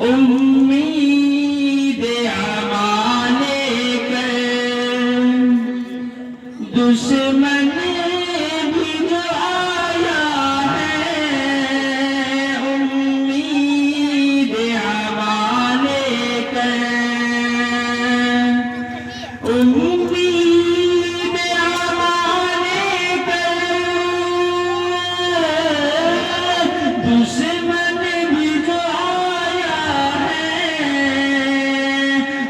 امید امانے کر دشمن بھی جو آیا ہے امید امانے کر امید امانے کر دشمن بھی جو آیا ہے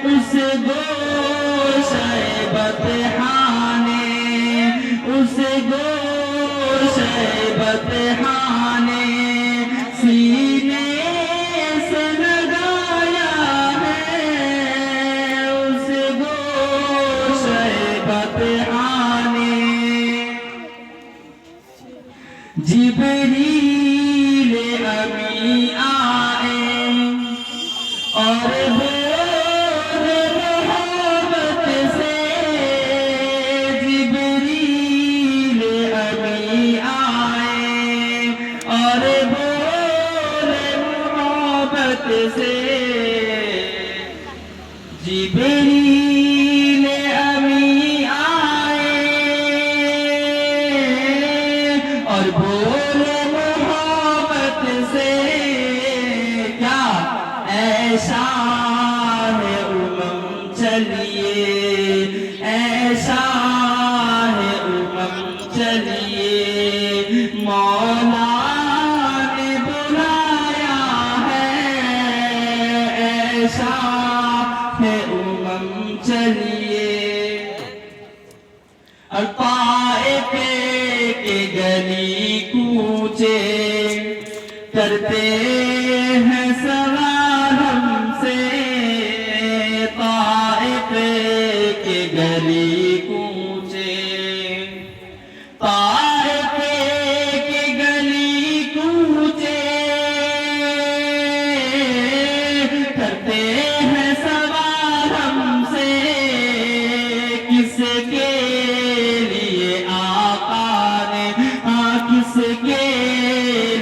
اس گوشہ بطحانے اس گوشہ بطحانے سینے سے لگایا ہے اس گوشہ بطحانے جبریل امی آئے اور بولے محبت سے جبریل امی آئے اور بولے محبت سے جبریل امی آئے اور بولے محبت سے کیا ایسا ہے امم چلیے ایسا ہے امم چلیے مولا نے بلایا ہے ایسا ہے امم چلیے اور طائف کے گلی کوچے کرتے ہیں سوال ہم سے طائف کے گلی کوچے طائف کے گلی کوچے کرتے ہیں سوال ہم سے کس کے لیے آقا نے کس کے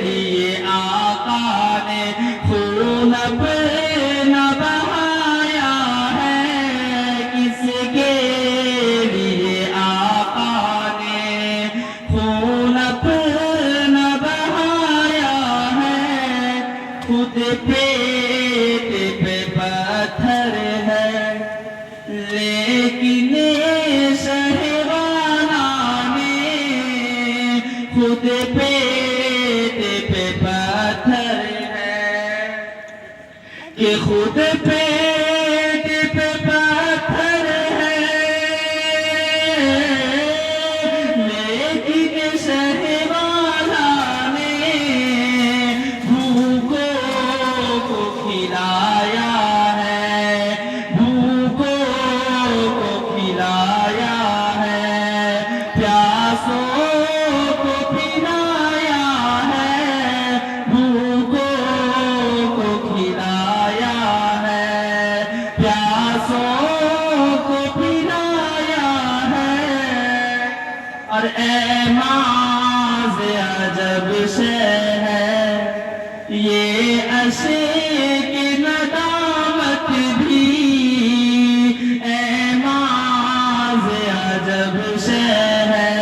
لیے آقا نے خون اپنا بہایا ہے کس کے لیے آقا نے خون اپنا بہایا ہے خود پیٹ پہ پتھر ہے لیکن شہوانا نے خود پیٹ پہ پتھر ہے کہ خود پیٹ پہ پتھر ہے لیکن شہوانا نے بھوکوں کو کھلایا ہے بھوکوں کو کھلایا ہے پیاسوں کو پلایا ہے بھوکوں کو کھلایا ہے پیاسوں کو پلایا ہے اور اے ماز عجب شے ہے یہ عشق ندامت بھی اے ماز عجب شے ہے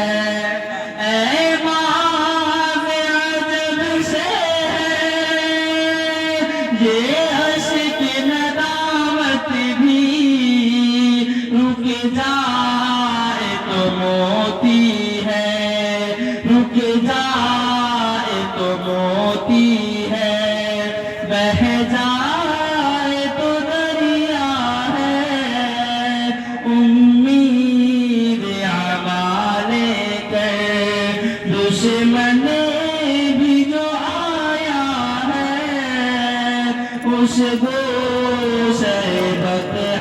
اے ماز عجب شے ہے یہ عشق ندامت بھی رک جائے تو موتی ہے رک جائے تو موتی ہے بہ جائے تو دریا ہے امید امانے کر دشمن بھی جو آیا ہے اس گوشہ بطحانے